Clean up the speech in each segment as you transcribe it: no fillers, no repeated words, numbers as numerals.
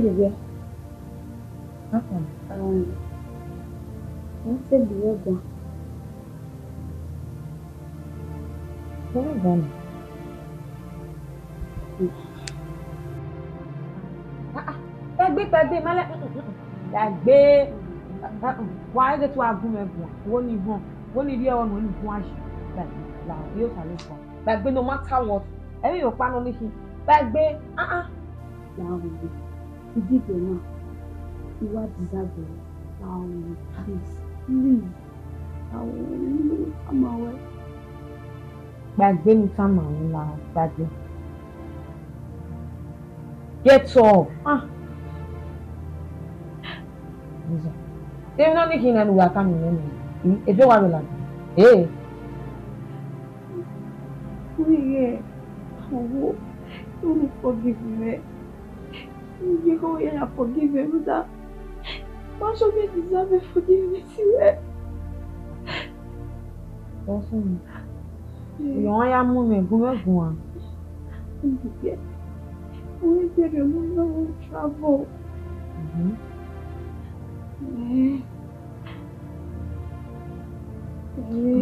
baby. What's the deal? Very good. Tagbe male. Tagbe. Why get to agum everyone? Won ni bon. Won ni bi e won mo ni bon ashi. La yo sale fun. Tagbe no matter what. Emi yo pa no ni ki. Tagbe. La wo. Idi pe na. You are deserving. Please. I'm away. Gbàgbé mi tá màá ń la gbàgbé. Get up. Ṣé iná ní kí n ẹnu wà ká mi lẹ́nu? Èfé wà lọ́la. You forgive me. You go here and forgive me. That why should we deserve forgiveness? Listen. You want your mummy go on. We take a no trouble.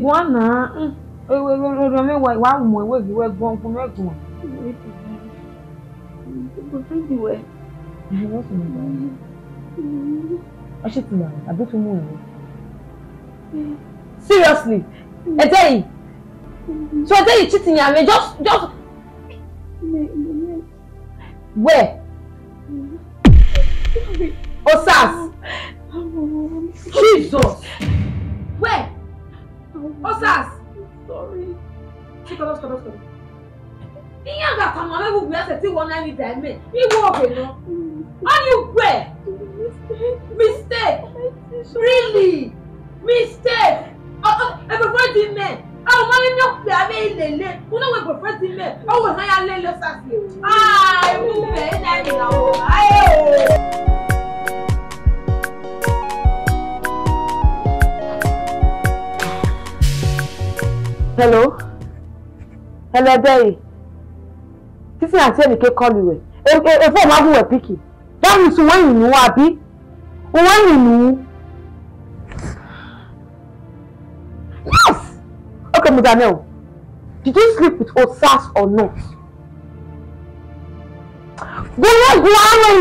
Guana. Why we go from everyone? I should know. I bet you more. Seriously? A day? So I tell you cheating me just where? Osas. Jesus. Where? Osas. Sorry. Let's go. You got come on, we have to take 1 anytime. You walk no. Are you where? Mistake. Really? Mistake. Everybody man. Oh, money no play lele. You know we prefer the men. Oh, we hire lele sassi. You be na ni now. Hello, Daddy. This is Auntie Nike call you. If I'm having a picky, that means when you know, Abi. When you know. Yes. Okay, Mudanel. Did you sleep with Osas or not? Go on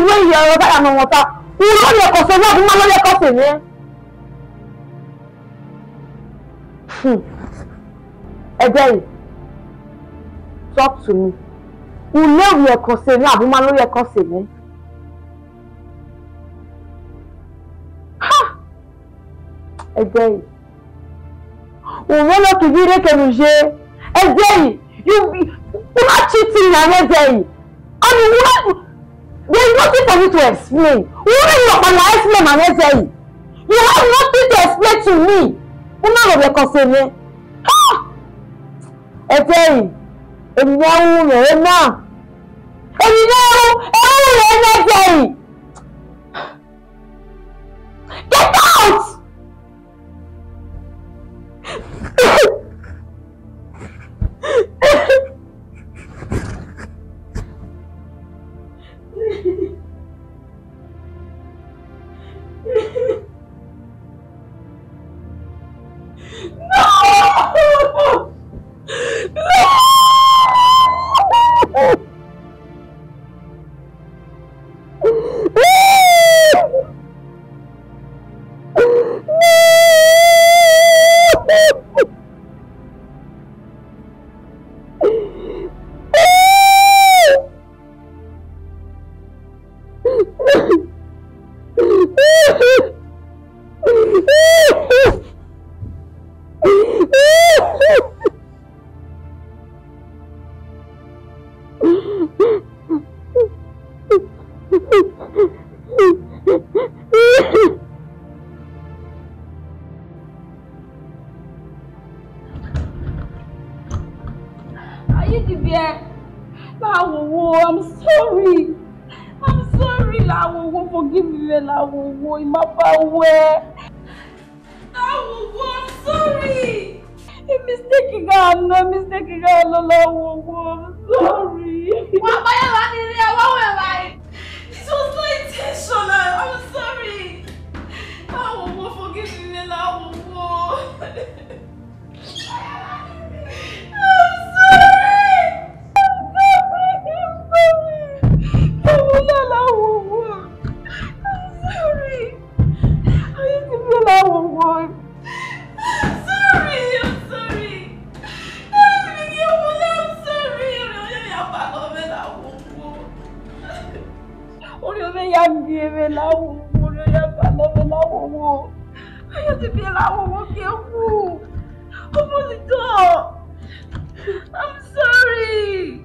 where you are over and water. You know your cousin, what Ede, talk to me. You know your cousin, your cousin. Ha! Ede. You want to be like a Ede, you not cheating on Ede. I mean, there's nothing for you to explain. You don't know my Ede. You have nothing to explain to me. You know your cousin. Ha! Ede, get out! Forgive me, I'm sorry. I'm mistaking her, I'm sorry. This was not Shola, I'm sorry. Lawowo, forgive me, Lawowo. I'm sorry. Lawowo. I'm sorry. I used to be Lawowo. I'm sorry. I'm sorry. I'm sorry. Oriome ya biebe Lawowo. I used to be Lawowo. Open the door. I'm sorry.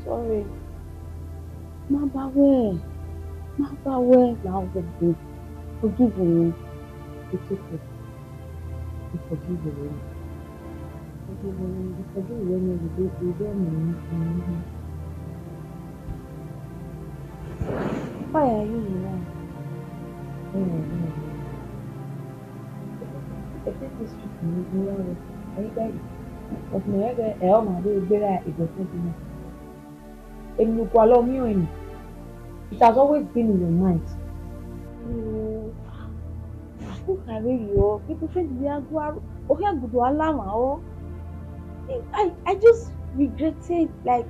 Sorry. Forgive me. It's okay. Forgive me. Forgive me. Why are you here? If this is true, are you guys? But my elder, do better. It was not. It has always been in your mind. I just regretted, like,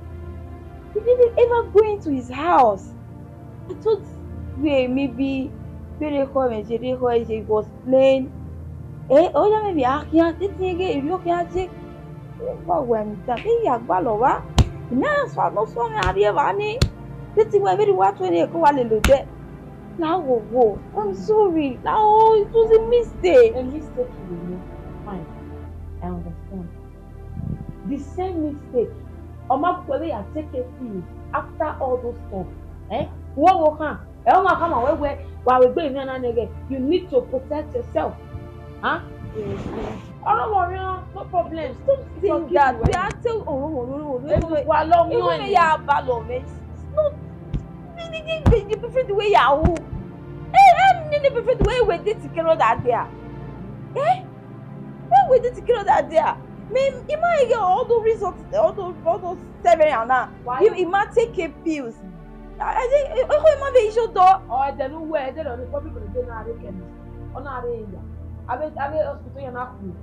we didn't ever go into his house. I thought maybe it was plain. Maybe I'm sorry. No, it was a mistake. A mistake, fine. I understand. The same mistake. Omakwele has taken you after all those stuff. You need to protect yourself. Huh? Yes. No problem. Stop saying that. We are still the perfect way you are. The perfect way we did to get that there. When we did to get that there. You might get all the results, all those 7 now. You might take a pills. I think you might be sure though. Oh, I don't know where they are. Probably going to get on our area. I bet hospital you're not cool.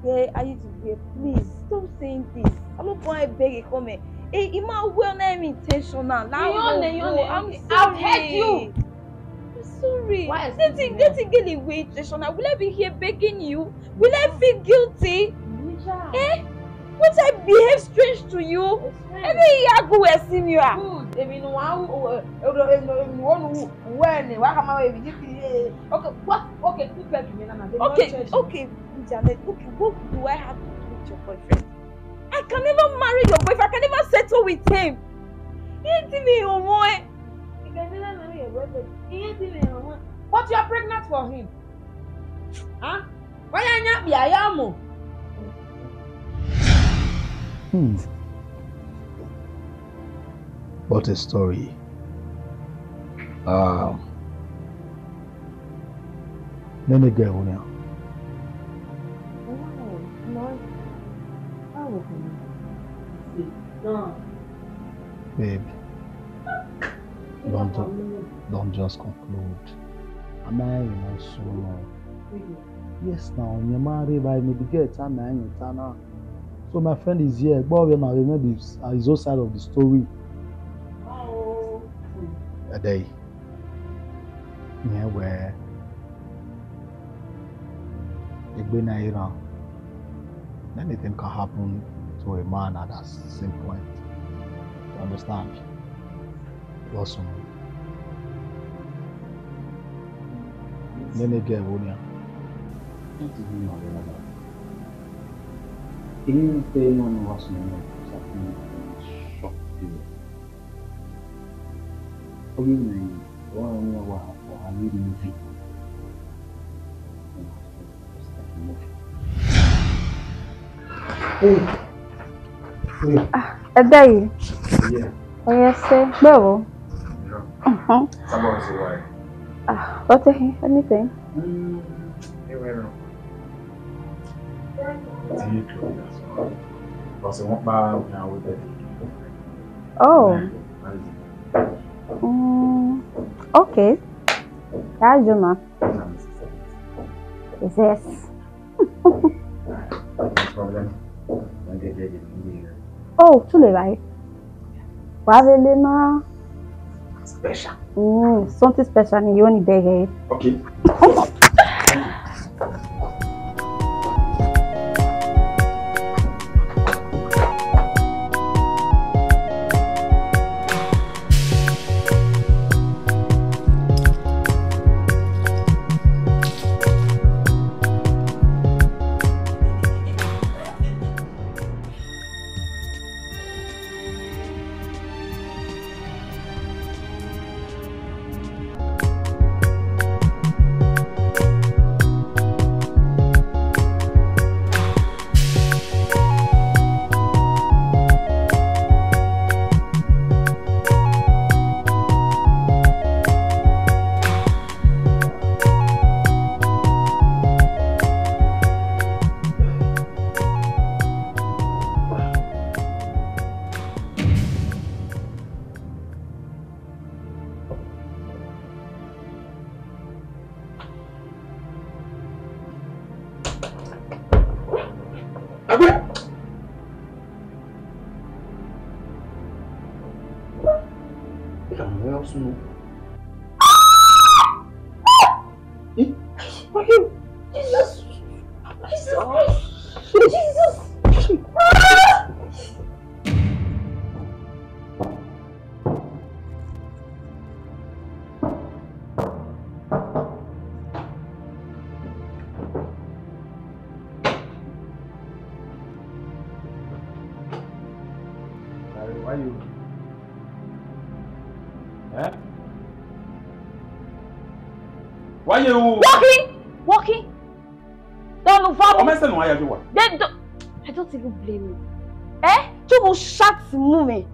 Yeah, I need to be. Please stop saying this. I'm not going to beg you come. You might well name intentional. I've heard you. I'm sorry. Why? Dating get away intentional. Will I be here begging you? Will I feel guilty? What I behave strange to you? Any yago we see you are. Good. Even one when okay, what? Okay, okay, Janet. Okay, what do I have to do with your boyfriend? I can never marry your boyfriend. I can never settle with him. But you are pregnant for him. Huh? Why are you not be a yamo? What a story. Nene girl now. Babe, don't just conclude. Am I not so long? Yes, now you're married by me. The girl tell me I'm now. So my friend is here. But we now maybe his own side of the story. Oh. A day. Yeah, where anything can happen to a man at that same point. You understand? Also, then again, William. Not even know about. Even if no one was something shock period. Again, one hour for a new movie. A day. Yeah. Yes, no. Someone say why? What anything? Oh. Okay. That's your man. Yes. Problem. Oh, too late, right? Wavelina. Special. Something special in your day. Okay. Why you? Eh? Why you? Walking. Don't look for me. I don't even blame you. You will shut me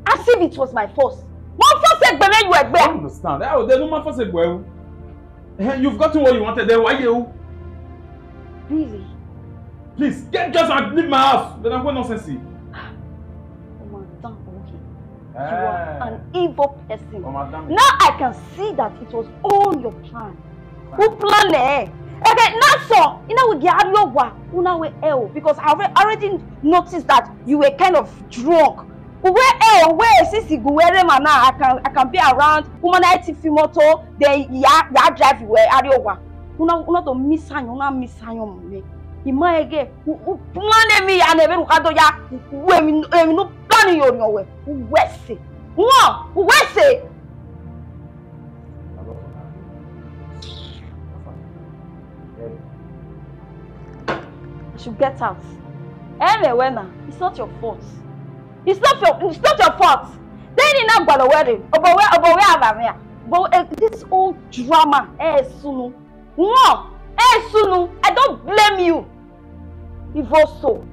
as if it was my fault. One first said, "But you were I don't understand. There's no man for say, "Well, you've gotten what you wanted. Then why you?" Really? Please just leave my house. Then I'm going nonsense. You are an evil person. Now I can see that it was all your plan. Who planned it? Okay, now so we get your work. Because I already noticed that you were kind of drunk. Where is this? I can be around. Humanity motor. Then ya drive you where are you? Una to miss me. Imaege who plan me and even kado ya we no plan your way. Who say? You should get out. Anyway, now it's not your fault. It's not your fault. Then in a wedding, but this old drama, sunu. No, sunu. I don't blame you. If also,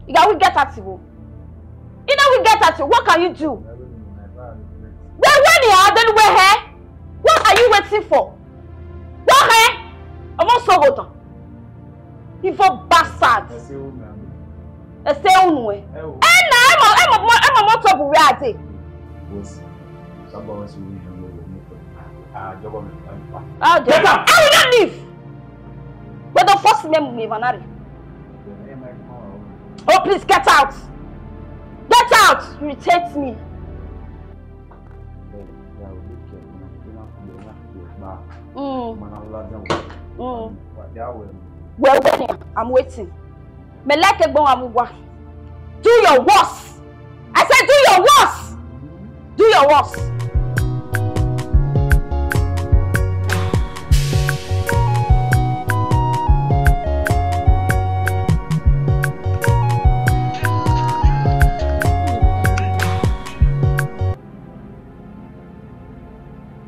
we get at you. We get at you. What can you do? When you are then where here? What are you waiting for? What here? I'm not so good. Evil bastard. Say unwe. I'm a top of reality. Somebody I will not leave. But the first name me Vanari. Oh, please get out. Get out. You irritate me. Well, I'm waiting. Me like a bon. Do your worst. I said do your worst. Do your worst.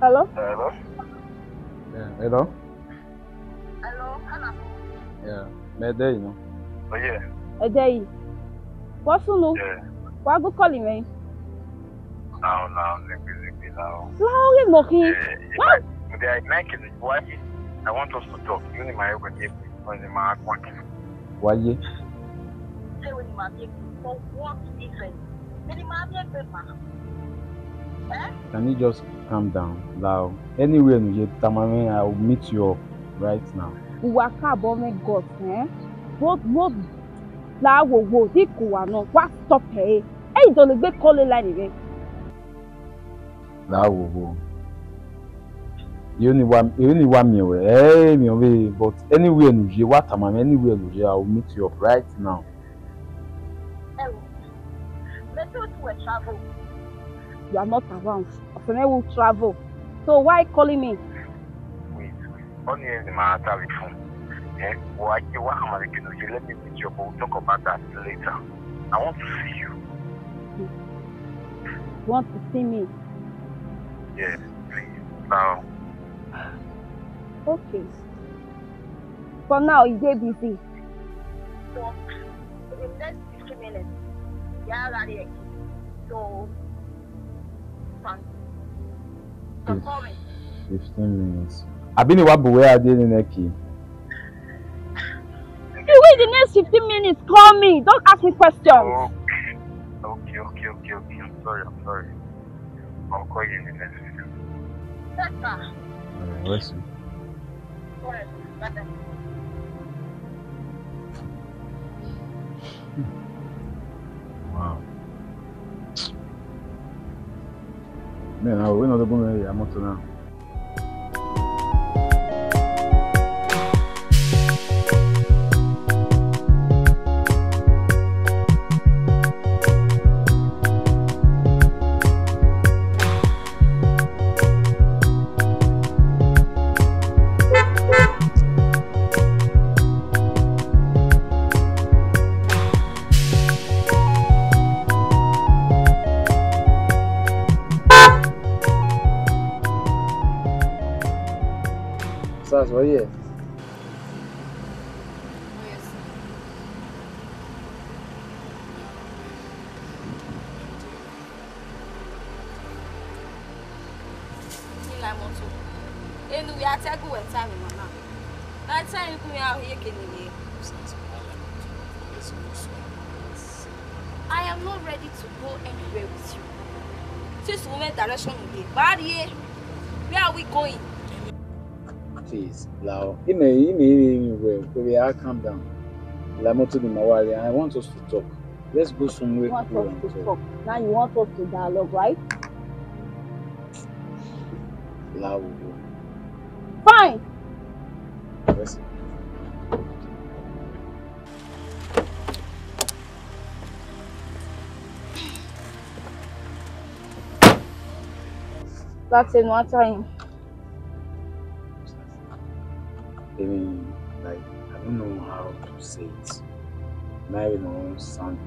Hello? Hello? Yeah, hello? Hello, Hannah. Yeah, Mayday, you know. Oh, yeah. A day. What's new? Yeah. Why go calling me? Now, Zippy, now. So how are you knocking? What? Why? I want us to talk. You need my help with my working. Why ye? Say when you make for what difference? Then you make paper. Can you just calm down, Lao? Anywhere you get Tamame, I'll meet you up right now. Waka above God, eh? What? La wo dikuano. What stop here? Hey, don't be calling line again. Lao You only want me away. Hey, me away. But anywhere you what Tamame, anywhere you I'll meet you up right now. Hello. Let's go to a travel. You are not around. Often will travel. So why calling me? Wait. Only in the matter with phone. Why you am I going to let me meet you? We'll talk about that later. I want to see you. You want to see me? Yes, please. Now. Okay. For now, you get busy. So, in the next 15 minutes, you are ready. So, 15 minutes. I've been where I did in the key. You wait the next 15 minutes, call me. Don't ask me questions. Okay. I'm sorry. I'll call you in the next video. Listen. Wow. Man, we're not going to I'm not now. Sas, what yeah? I am not ready to go anywhere with you. Since we went direction today, where are we going? Please, Lao. Maybe I'll calm down. I want us to talk. Let's go somewhere. You want us to talk. Now you want us to dialogue, right? Lao. Fine. Listen. That's another time. I mean, like, I don't know how to say it. Now you know, sound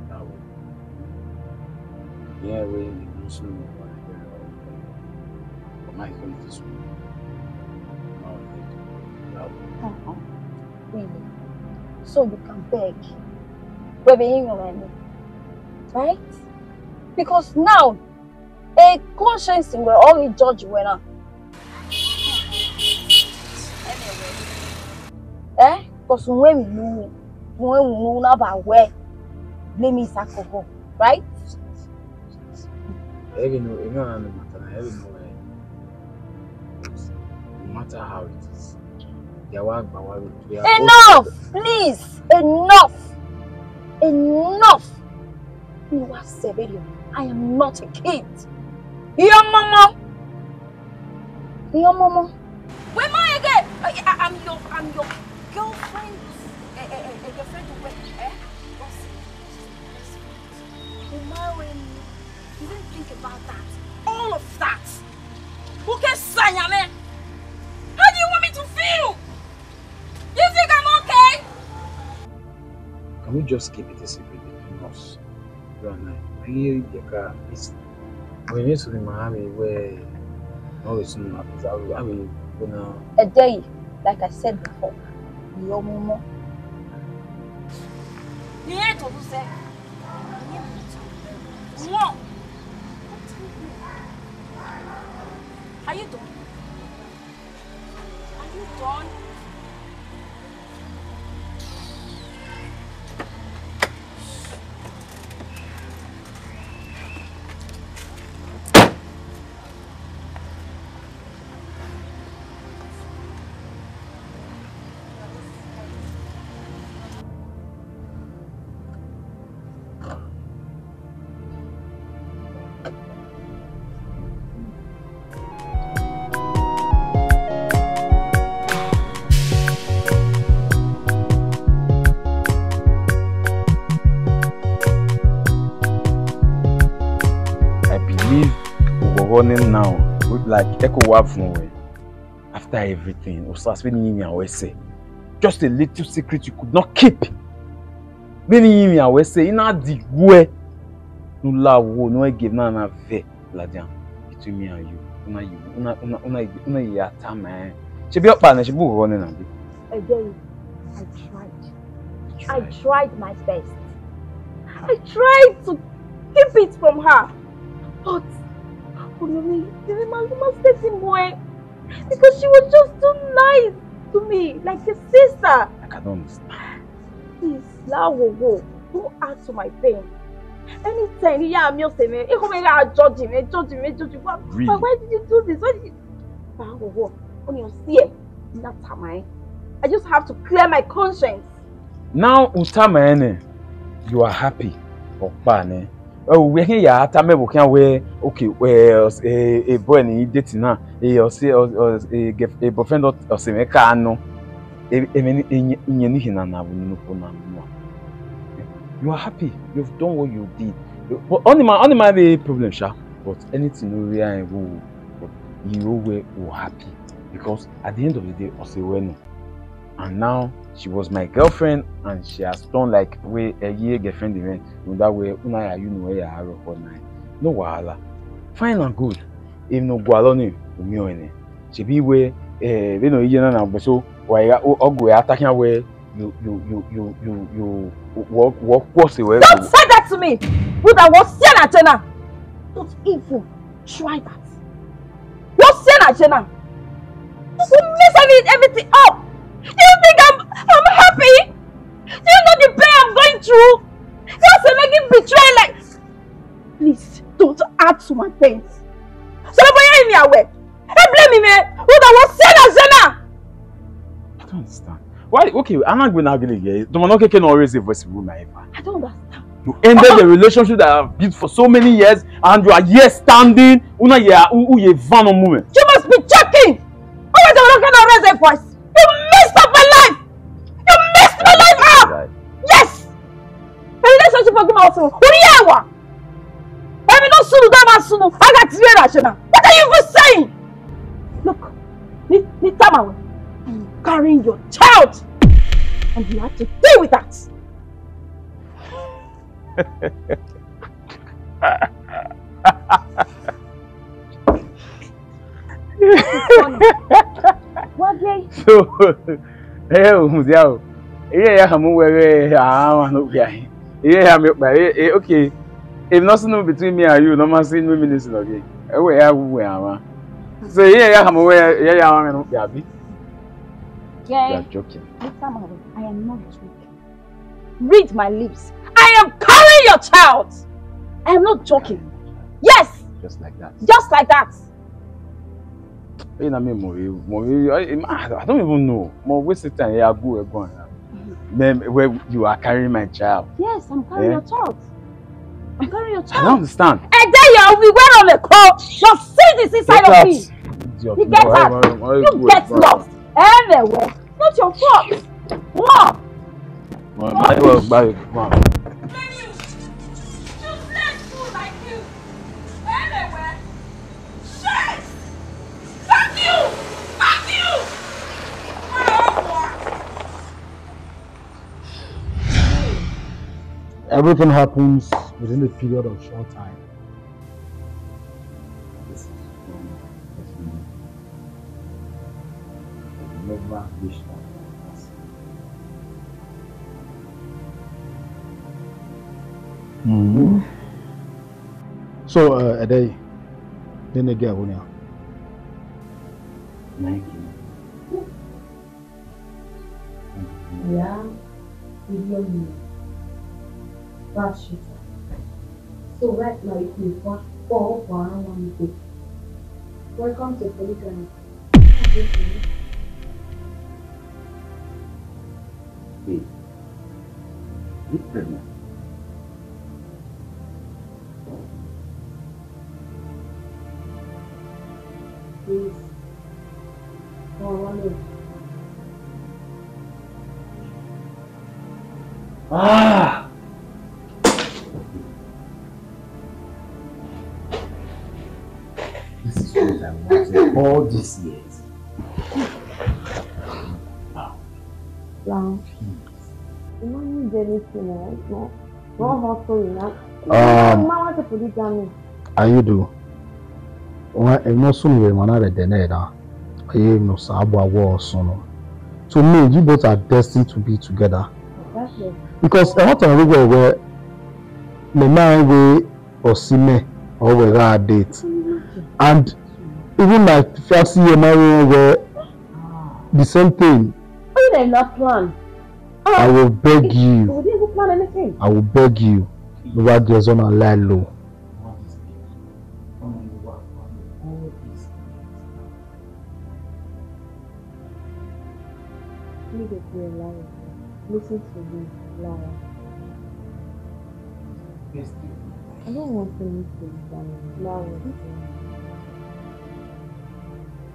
that way. Yeah, we don't know what my going this way. Really? So you can beg. We're being right? Because now, a conscience will only judge you now. Anyway. Because when we know Blame is alcohol, right? No matter how it is. Enough! Please! Enough! Enough! You are Severio. I am not a kid. Your mama! Your mama! Where am I again? I'm your girlfriend. A girlfriend who went you didn't think about that. All of that. Who can say, man? How do you want me to feel? You think I'm okay? Can we just keep it a secret between us? You and I. Really, it's we need to be Miami where all is not happens. I mean, a day, like I said before, your mama. You ain't to say. No. Are you done? Are you done? Running now with like echo wave from way. After everything, was spending me away say. Just a little secret you could not keep. Many me away say in a the way. No love, no give na ve ladian between me and you. Una ya time man. She be up and she be running and again. I tried my best. I tried to keep it from her, but this mistake boy, because she was just too nice to me, like a sister. I can't understand. Please, don't add to my pain. Anytime you are me, judge me. Really? Why did you do this? Why did you? On your see, that time, I just have to clear my conscience. Now, Utamane, you are happy, Okpane. Oh, we here ya tame bokan we okay a boy ni date na a boyfriend or se ka no ni hina na bu no. You are happy. You've done what you did. But only my problem, sha. But anything we are you were happy because at the end of the day, I say well no. And now she was my girlfriend, and she has done like way a year girlfriend event. In that way, una you know where I for night. No wahala. Fine and good. If no gualoni, umione. She be where you know you na so why ogo attacking where you walk what's away. Don't say that to me. With that was Sienna Jenna. Don't even try that. What's Sienna Jenna? You will mess everything up. Do you think I'm happy? Do you know the pain I'm going through? Just making betrayal like. Please don't add to my pain. So you're me away. Hey, blame me, man. Who that was Sienna? I don't understand. Why? Okay, I'm not going to argue here. Domanoke can always say voice room. I don't understand. You ended the relationship that I've built for so many years, and you are here standing. Una you van on moment. You must be joking. Always I'm not gonna raise a voice. You messed up my life! You messed my life up! Right. Yes! The relationship for me also. Uriyawa! I mean, not sunu dama sunu. I got to hear that. What are you even saying? Look, Nitama, I'm carrying your child, and you have to deal with that. So, okay. If nothing between me and you, no man see no minutes again. So You are joking. I am not joking. Read my lips. I am carrying your child. I am not joking. Yes. Just like that. Just like that. I don't even know. More wasted time. Yeah, go going. Where you are carrying my child. Yes, I'm carrying your child. I'm carrying your child. I don't understand. And then we went on a call. Just see this inside of me. You get out. You get lost. Anyway, it's not your fault. Mom. Everything happens within a period of short time. This is never wish that. So, a day, then again, when you Thank you. Yeah, so right now you can find 4 1 Welcome to polygamy. Wait. You pregnant? Please. Ah! This is what I wanted all these years. Wow. You don't need anything else, no? No hustle, you know? Mama to polygamy. Are you do? No soon we man are deneda. No sabo war sono. To me, you both are destined to be together. Exactly. Because I want to know where the man we or see me or we got a date. And even my fiancé and marrying were the same thing. You did not plan. I will beg you. We didn't plan anything. I will beg you. Nobody gets on a lie low. Listen to me, Lara. I don't want anything done. Lara.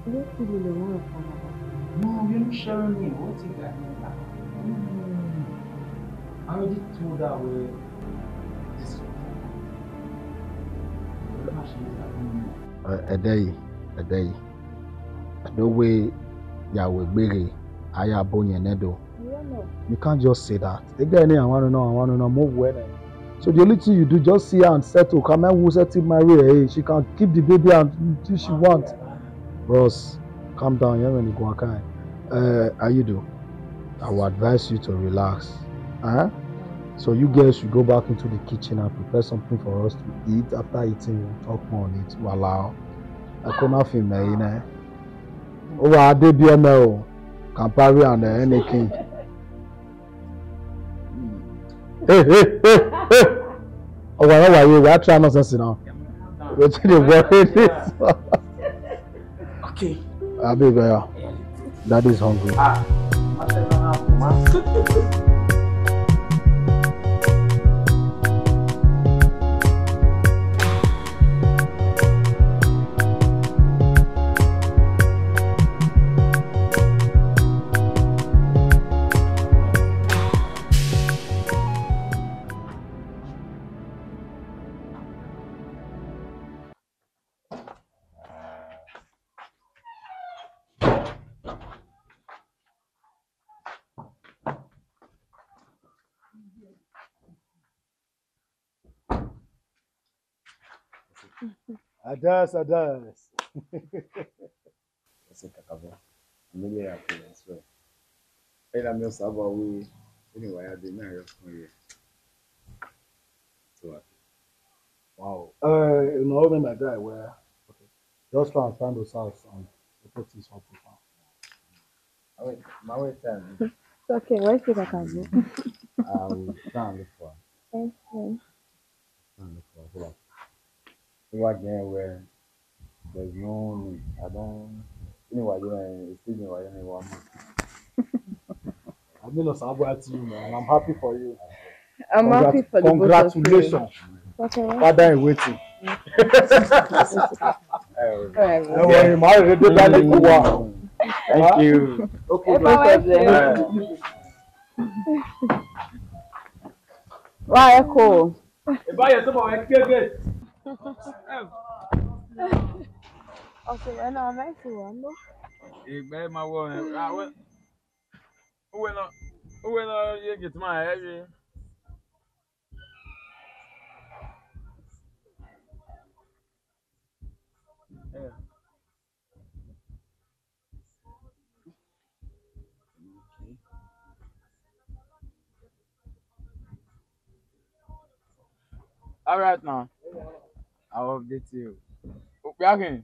You don't feel the one of Canada. No, you're not sharing me. What is that? I already told her where this is. A day. No way, Yahweh Bere, Ayabonye Nedo. You can't just say that. Again, I want to know, move when. So the only thing you do, just see her and settle. Come and who settle marry her. She can keep the baby and do she wants. Bros, calm down, yeah, when you go okay. How you do? I would advise you to relax. So you guys should go back into the kitchen and prepare something for us to eat. After eating, we'll talk more on it. Walao. I couldn't feel me, you know. Oh, I did BML. Campari and anything. Hey. Oh, whatever you are trying nonsense now. We're trying to worry this. Okay. I'll be there. Daddy's hungry. Adas. Esse acabou. Família é aqui, I swear. Ele é meu sabor, anyway, I didn't know you. So wow. You know when my guy where just try and find those house and put this up to my way time. Okay, where's the Kakazu? I will try and look for her. Okay. Try and look for her. So that over again where there's no need. I don't. Anyway, it's still one. I mean, about you, man. I'm happy for you. I'm happy for the both of you. Congratulations. Okay. Father in waiting. Thank you. Why echo? Okay, when I'm ready to one. When you get my head. Yeah. All right now. I'll update you. Okay.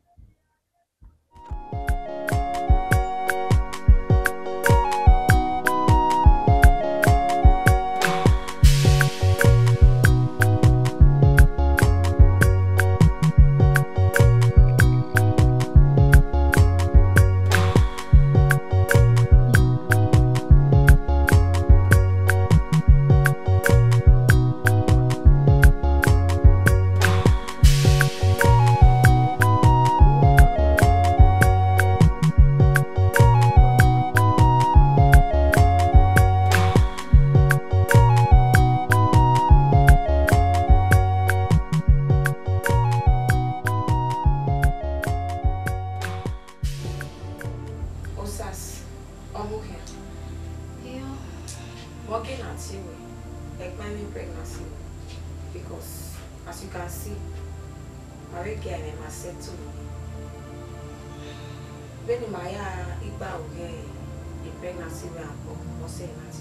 Osas, Omuke. Yeah. Working at you, climbing pregnancy. Because, as you can see, my weekend and my set to me. When my Iba the pregnancy, we are saying that.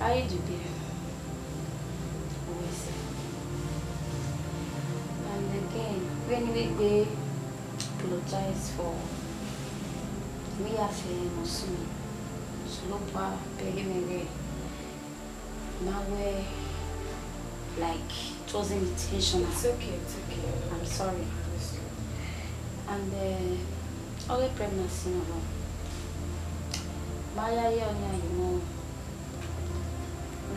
I do be. And again, when we apologize for we are saying Musumi, Slopa, Perimere, Mawe, like it wasn't intentional. It's okay. I'm sorry. And all the pregnancy, Maya, you know,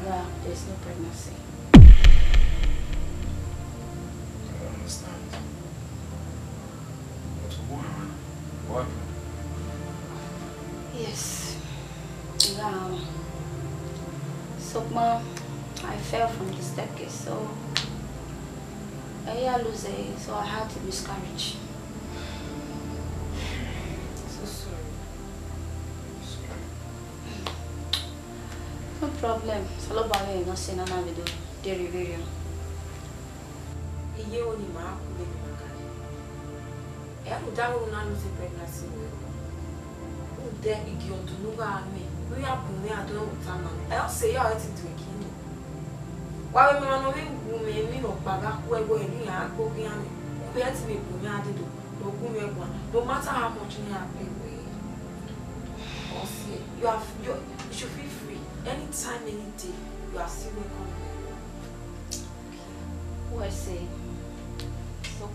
that there's no pregnancy. I understand. What? Yes. Yeah. So, Ma, I fell from the staircase, so I lose it, so I had to miscarriage. So sorry. No problem. Salo bawe no sena na video derivario. Iye oni ma ku be makali. E alu dawo na lose pregnancy. O de igi odunu ba mi. We are bunmi adon utama. I say you are to do kini. Wa we ma no we mi no pa ga ku ego eni ya gbo bi ami. Be ati me bunmi adedo. No gun me egwa. No matter how much you have paid. You should feel free. Anytime, any day, you are still welcome. What I say? So,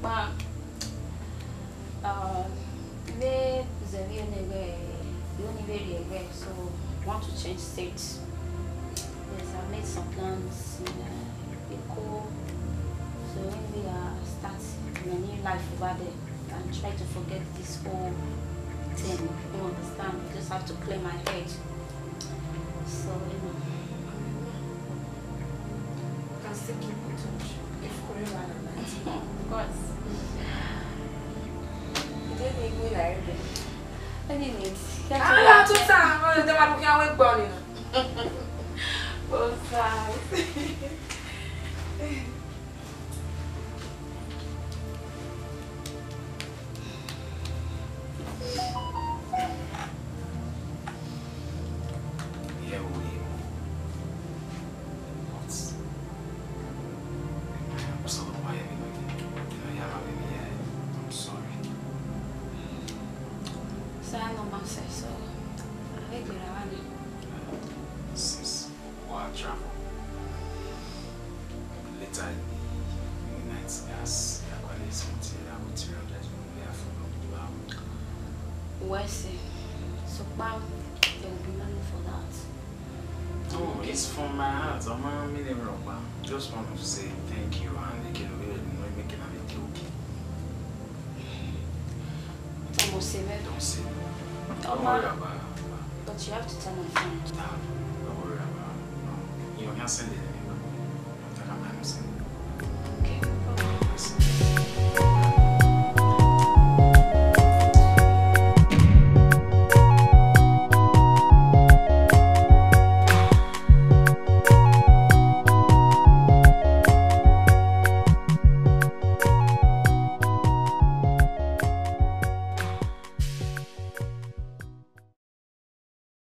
so want to change states. Yes, I made some plans in Eco. So when we start a new life over there and try to forget this whole thing, you understand? I just have to clear my head. So, you know, you can still keep in touch if forever and night. Of course. You didn't make me like it. I didn't need. Ah, too sad. I'm looking at wake burning. Both sides. Since our travel later in the night, as I was something I would tell that you will have Why say? So, Pam, there will be money for that. Oh, it's from my heart. I'm a million robber. Just want to say thank you and again, we're making a little okay. Don't say that. Don't say that. Don't worry about it. But you have to tell my friend. Don't worry about it. You can't send it.